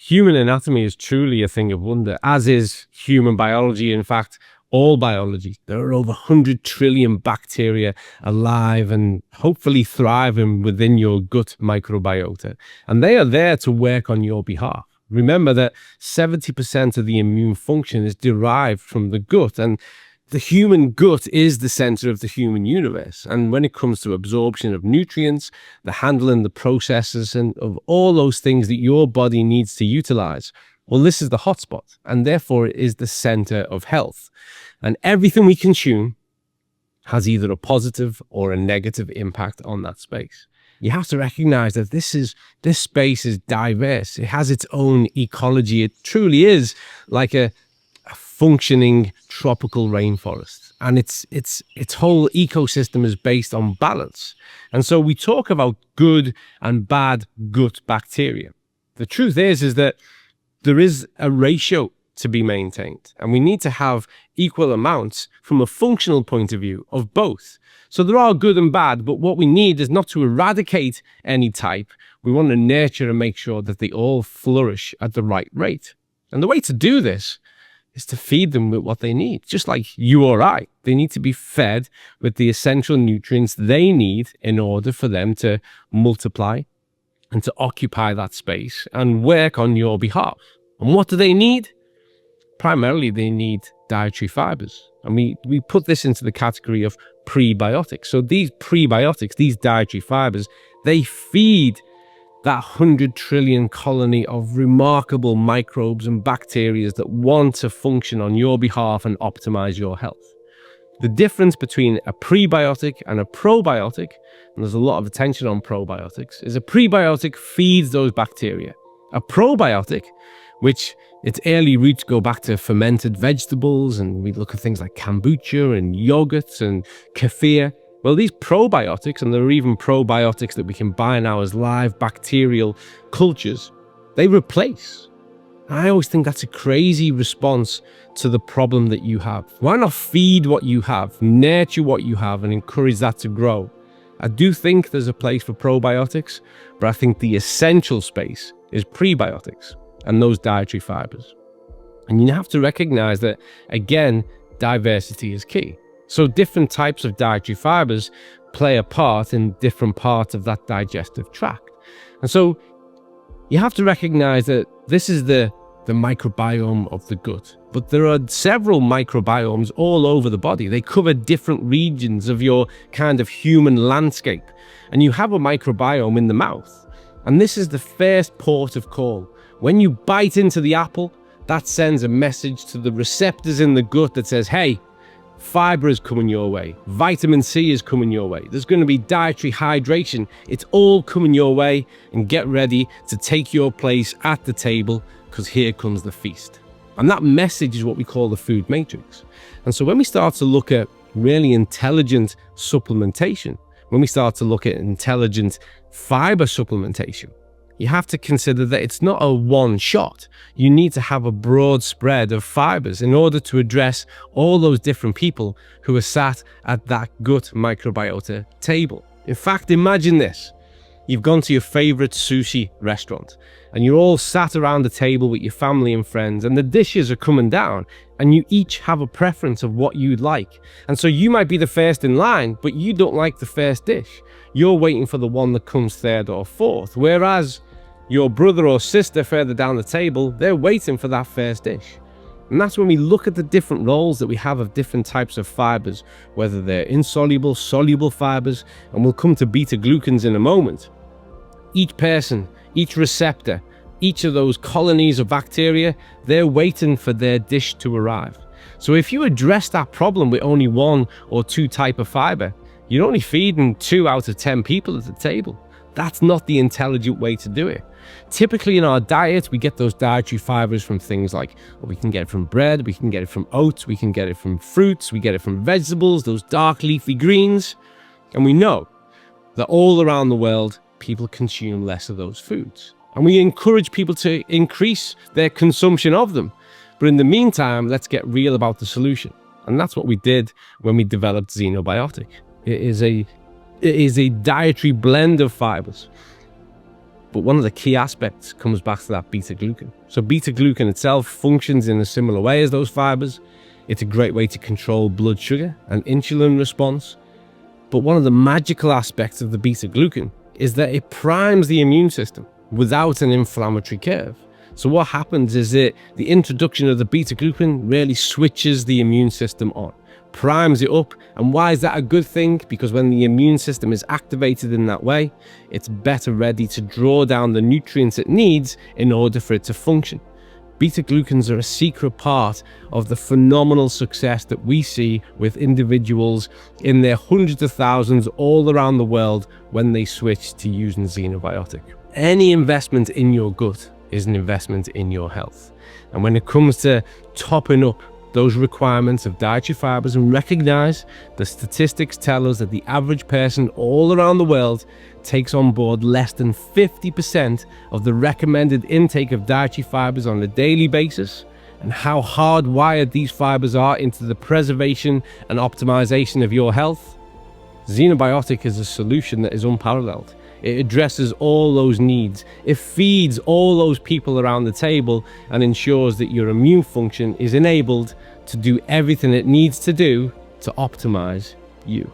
Human anatomy is truly a thing of wonder, as is human biology. In fact, all biology. There are over 100 trillion bacteria alive and hopefully thriving within your gut microbiota. And they are there to work on your behalf. Remember that 70% of the immune function is derived from the gut, and the human gut is the center of the human universe. And when it comes to absorption of nutrients, the handling, the processes, and of all those things that your body needs to utilize, well, this is the hotspot, and therefore it is the center of health. And everything we consume has either a positive or a negative impact on that space. You have to recognize that this space is diverse. It has its own ecology. It truly is like a functioning tropical rainforest, and its whole ecosystem is based on balance. And so we talk about good and bad gut bacteria. The truth is that there is a ratio to be maintained, and we need to have equal amounts from a functional point of view of both. So there are good and bad, but what we need is not to eradicate any type. We want to nurture and make sure that they all flourish at the right rate. And the way to do this is to feed them with what they need. Just like you or I, they need to be fed with the essential nutrients they need in order for them to multiply and to occupy that space and work on your behalf. And what do they need? Primarily, they need dietary fibers. And we put this into the category of prebiotics. So these prebiotics, these dietary fibers, they feed that 100 trillion colony of remarkable microbes and bacteria that want to function on your behalf and optimize your health. The difference between a prebiotic and a probiotic, and there's a lot of attention on probiotics, is a prebiotic feeds those bacteria. A probiotic, which its early roots go back to fermented vegetables, and we look at things like kombucha and yogurts and kefir. Well, these probiotics, and there are even probiotics that we can buy now as live bacterial cultures, they replace. I always think that's a crazy response to the problem that you have. Why not feed what you have, nurture what you have, and encourage that to grow? I do think there's a place for probiotics, but I think the essential space is prebiotics and those dietary fibers. And you have to recognize that, again, diversity is key. So different types of dietary fibers play a part in different parts of that digestive tract. And so you have to recognize that this is the microbiome of the gut. But there are several microbiomes all over the body. They cover different regions of your kind of human landscape. And you have a microbiome in the mouth. And this is the first port of call. When you bite into the apple, that sends a message to the receptors in the gut that says, hey, fiber is coming your way. Vitamin C is coming your way. There's going to be dietary hydration. It's all coming your way, and get ready to take your place at the table, because here comes the feast. And that message is what we call the food matrix. And so when we start to look at really intelligent supplementation, when we start to look at intelligent fiber supplementation, you have to consider that it's not a one shot. You need to have a broad spread of fibers in order to address all those different people who are sat at that gut microbiota table. In fact, imagine this. You've gone to your favorite sushi restaurant and you're all sat around the table with your family and friends, and the dishes are coming down and you each have a preference of what you'd like. And so you might be the first in line, but you don't like the first dish. You're waiting for the one that comes third or fourth, whereas your brother or sister further down the table, they're waiting for that first dish. And that's when we look at the different roles that we have of different types of fibers, whether they're insoluble, soluble fibers, and we'll come to beta-glucans in a moment. Each person, each receptor, each of those colonies of bacteria, they're waiting for their dish to arrive. So if you address that problem with only one or two type of fiber, you're only feeding 2 out of 10 people at the table. That's not the intelligent way to do it. Typically in our diet, we get those dietary fibers from things like, well, we can get it from bread, we can get it from oats, we can get it from fruits, we get it from vegetables, those dark leafy greens. And we know that all around the world, people consume less of those foods. And we encourage people to increase their consumption of them. But in the meantime, let's get real about the solution. And that's what we did when we developed Zinobiotic. It is a dietary blend of fibers But one of the key aspects comes back to that beta-glucan. So beta-glucan itself functions in a similar way as those fibers. It's a great way to control blood sugar and insulin response. But one of the magical aspects of the beta-glucan is that it primes the immune system without an inflammatory curve. So what happens is that the introduction of the beta-glucan really switches the immune system on, primes it up. And why is that a good thing? Because when the immune system is activated in that way, it's better ready to draw down the nutrients it needs in order for it to function. Beta-glucans are a secret part of the phenomenal success that we see with individuals in their hundreds of thousands all around the world when they switch to using Zinobiotic. Any investment in your gut is an investment in your health. And when it comes to topping up those requirements of dietary fibers, and recognize the statistics tell us that the average person all around the world takes on board less than 50% of the recommended intake of dietary fibers on a daily basis, and how hardwired these fibers are into the preservation and optimization of your health, Zinobiotic is a solution that is unparalleled. It addresses all those needs. It feeds all those people around the table and ensures that your immune function is enabled to do everything it needs to do to optimize you.